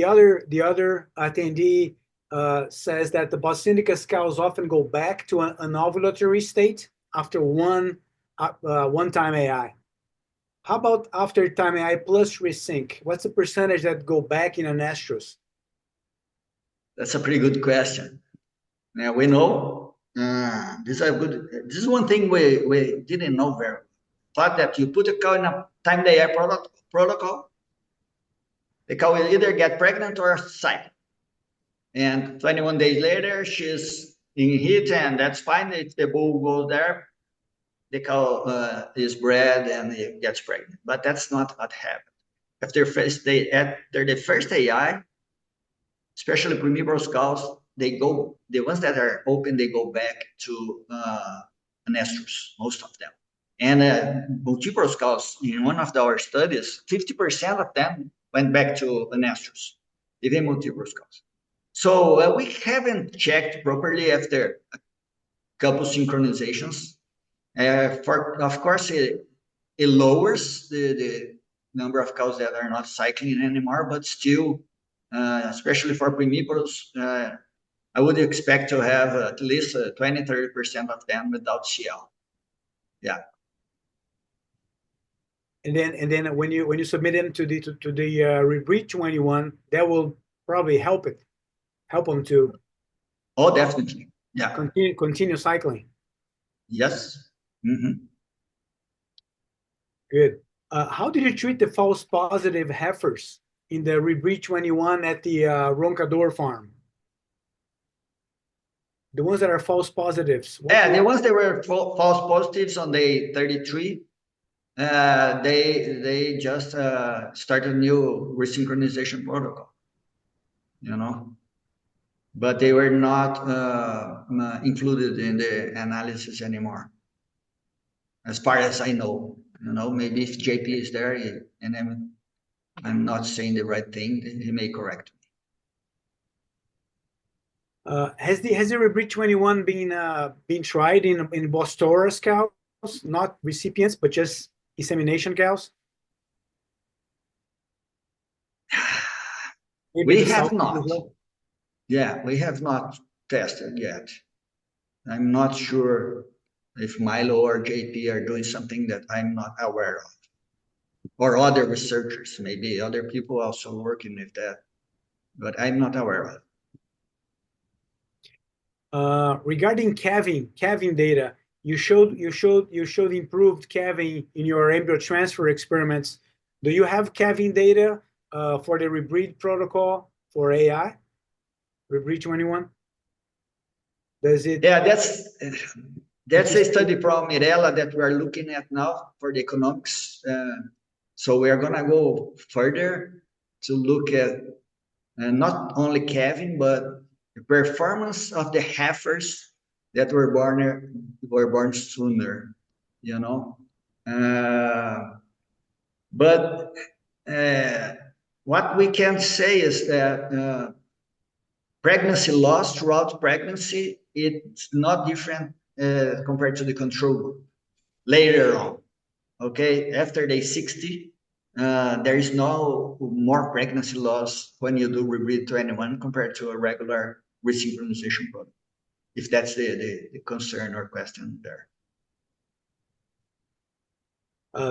other attendee says that the Boston Indicus cows often go back to an ovulatory state after one time AI. How about after time AI plus resync? What's the percentage that go back in an estrus? That's a pretty good question. Now we know this is one thing we didn't know very well. Thought that you put a cow in a time AI protocol, the cow will either get pregnant or cycle. And 21 days later, she's in heat, and that's fine. If the bull goes there, the cow is bred and it gets pregnant. But that's not what happened. After the first AI, especially primivorous cows, the ones that are open, they go back to an estrus, most of them. And multivorous cows, in one of our studies, 50% of them went back to an estrus, even multivorous cows. So we haven't checked properly after a couple synchronizations. Of course, it lowers the number of cows that are not cycling anymore, but still, especially for primiparous, I would expect to have at least 20-30% of them without CL. Yeah. And then when you submit them to the Rebreed21, that will probably help them to Oh, definitely. Yeah. continue cycling. Yes. Mm-hmm. Good. How did you treat the false positive heifers in the Rebreed21 at the Roncador farm? The ones that are false positives. Yeah, the ones that were false positives on day 33, they just started a new resynchronization protocol, you know, but they were not included in the analysis anymore, as far as I know. You know, maybe if JP is there, and I'm not saying the right thing, he may correct me. Has the Rebreed21 been tried in Bostoras cows, not recipients, but just insemination cows? We have not. Yeah, we have not tested yet. I'm not sure if Milo or JP are doing something that I'm not aware of. Or other researchers, maybe other people also working with that, but I'm not aware of. Regarding calving data, you showed improved calving in your embryo transfer experiments. Do you have calving data for the Rebreed protocol for AI, Rebreed21? Does it? Yeah, that's a study from Mirella that we are looking at now for the economics. So we are going to go further to look at not only calving, but the performance of the heifers that were born sooner, you know. But what we can say is that pregnancy loss throughout pregnancy, it's not different compared to the control group later on. Okay, after day 60, there is no more pregnancy loss when you do Rebreed21 compared to a regular resynchronization protocol, if that's the concern or question there.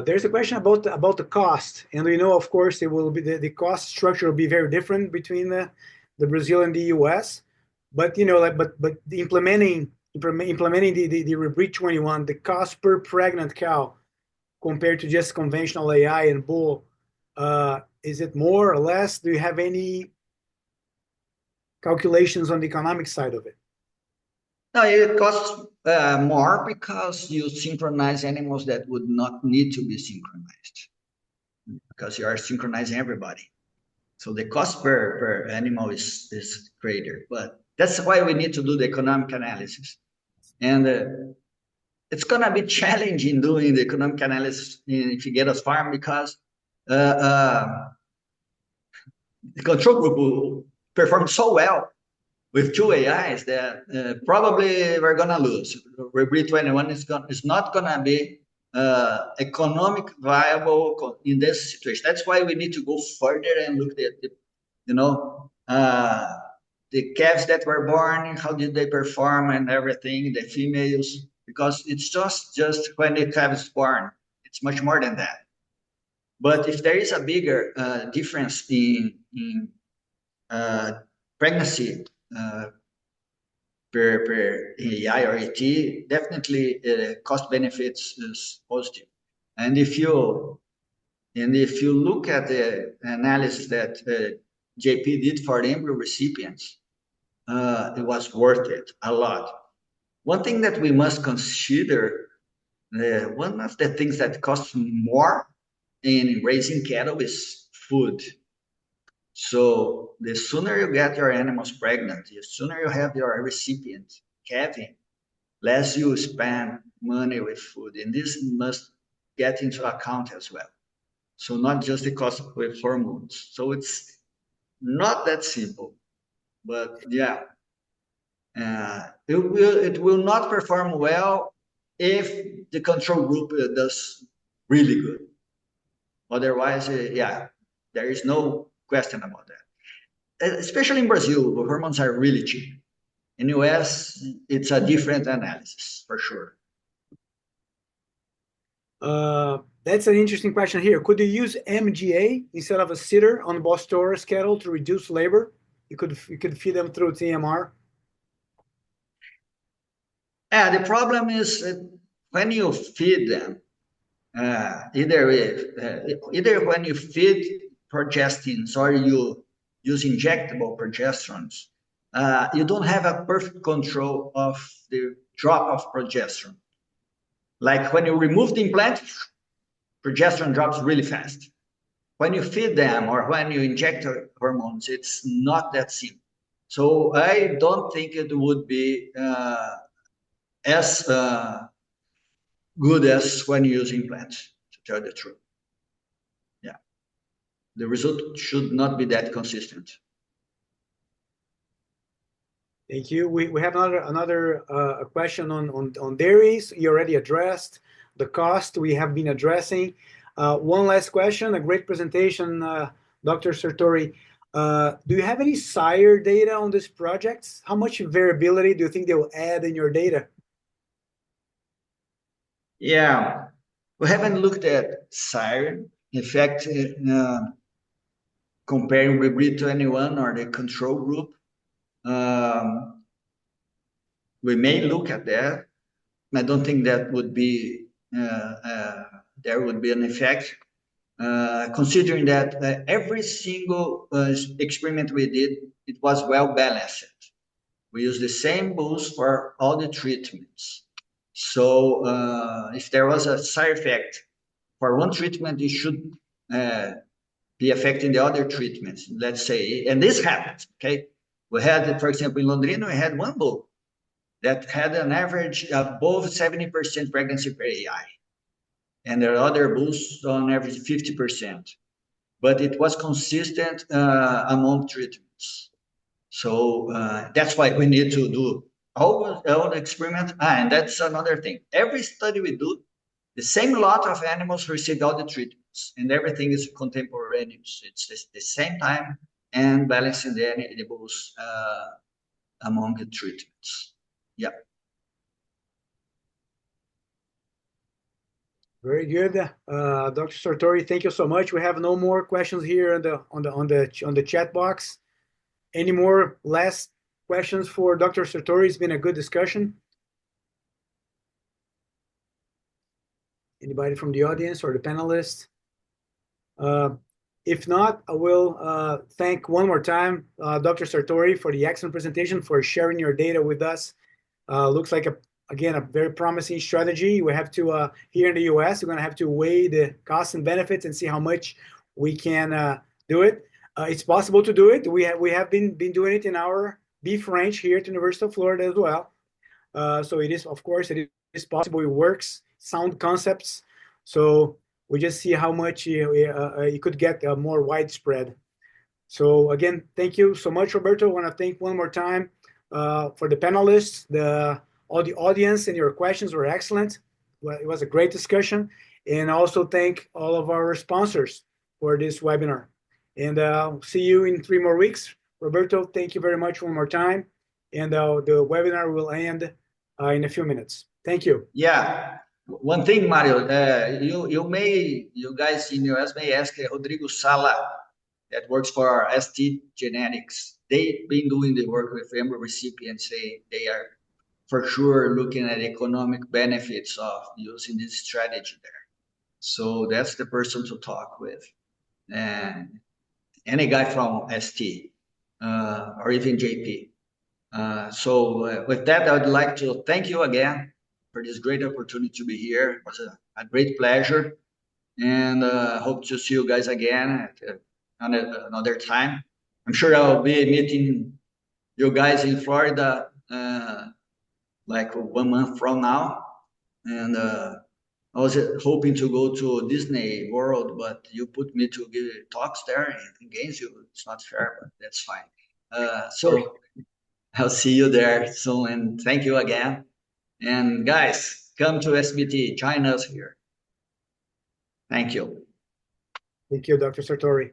There's a question about the cost, and we know, of course, it will be the cost structure will be very different between the Brazil and the US, but you know, like but implementing the Rebreed21, the cost per pregnant cow compared to just conventional AI and bull, is it more or less? Do you have any calculations on the economic side of it? No, it costs more because you synchronize animals that would not need to be synchronized, because you are synchronizing everybody. So the cost per animal is greater, but that's why we need to do the economic analysis. And it's going to be challenging doing the economic analysis in Figueiras Farm because the control group will perform so well with 2 AIs that probably we're going to lose. Rebreed21 is not going to be economic viable in this situation. That's why we need to go further and look at the calves that were born, how did they perform and everything, the females, because it's just when the calf is born. It's much more than that. But if there is a bigger difference in pregnancy per AI or AT, definitely cost benefits is positive. And if you look at the analysis that JP did for the embryo recipients, it was worth it a lot. One thing that we must consider, one of the things that costs more in raising cattle is food. So the sooner you get your animals pregnant, the sooner you have your recipient calving, less you spend money with food. And this must get into account as well. So not just the cost with hormones. So it's not that simple, but yeah, it will not perform well if the control group does really good. Otherwise, yeah, there is no question about that. Especially in Brazil, the hormones are really cheap. In US, it's a different analysis for sure. That's an interesting question here. Could you use MGA instead of a sitter on Bos Taurus cattle to reduce labor? You could feed them through TMR. Yeah, the problem is when you feed them, either when you feed progestins or you use injectable progesterones, you don't have a perfect control of the drop of progesterone. Like when you remove the implant, progesterone drops really fast. When you feed them or when you inject hormones, it's not that simple. So I don't think it would be as good as when you use implants, to tell the truth. Yeah, the result should not be that consistent. Thank you. We have another question on dairies. You already addressed the cost. We have been addressing. One last question. A great presentation, Dr. Sartori. Do you have any sire data on these projects? How much variability do you think they will add in your data? Yeah, we haven't looked at sire. In fact, comparing Rebreed21 or the control group, we may look at that. I don't think that would be there would be an effect, considering that every single experiment we did, it was well balanced. We used the same bulls for all the treatments. So if there was a side effect for one treatment, it should be affecting the other treatments. Let's say, and this happens. Okay, we had, for example, in Londrina, we had one bull that had an average above 70% pregnancy per AI, and there are other bulls on average 50%. But it was consistent among treatments. So that's why we need to do all the experiment. And that's another thing. Every study we do, the same lot of animals receive all the treatments, and everything is contemporaneous. It's the same time and balancing the animals among the treatments. Yeah. Very good, Dr. Sartori. Thank you so much. We have no more questions here on the chat box. Any more last questions for Dr. Sartori? It's been a good discussion. Anybody from the audience or the panelists? If not, I will thank one more time Dr. Sartori for the excellent presentation, for sharing your data with us. Looks like, again, a very promising strategy. We have to, here in the US, we're going to have to weigh the costs and benefits and see how much we can do it. It's possible to do it. We have been doing it in our beef ranch here at the University of Florida as well. So it is, of course, it is possible. It works, sound concepts. So we just see how much it could get more widespread. So again, thank you so much, Roberto. I want to thank one more time for the panelists, all the audience, and your questions were excellent. Well, it was a great discussion. And also thank all of our sponsors for this webinar. And see you in 3 more weeks. Roberto, thank you very much one more time. And the webinar will end in a few minutes. Thank you. Yeah. One thing, Mario, you guys in the US may ask Rodrigo Sala, that works for ST Genetics. They've been doing the work with embryo recipients. They are for sure looking at economic benefits of using this strategy there. So that's the person to talk with. And any guy from ST or even JP. So with that, I would like to thank you again for this great opportunity to be here. It was a great pleasure, and hope to see you guys again at another time. I'm sure I'll be meeting you guys in Florida like 1 month from now, and I was hoping to go to Disney World, but you put me to give talks there in Gainesville. It's not fair, but that's fine. So I'll see you there soon, and thank you again. And guys, come to SBT, join us here. Thank you. Thank you, Dr. Sartori.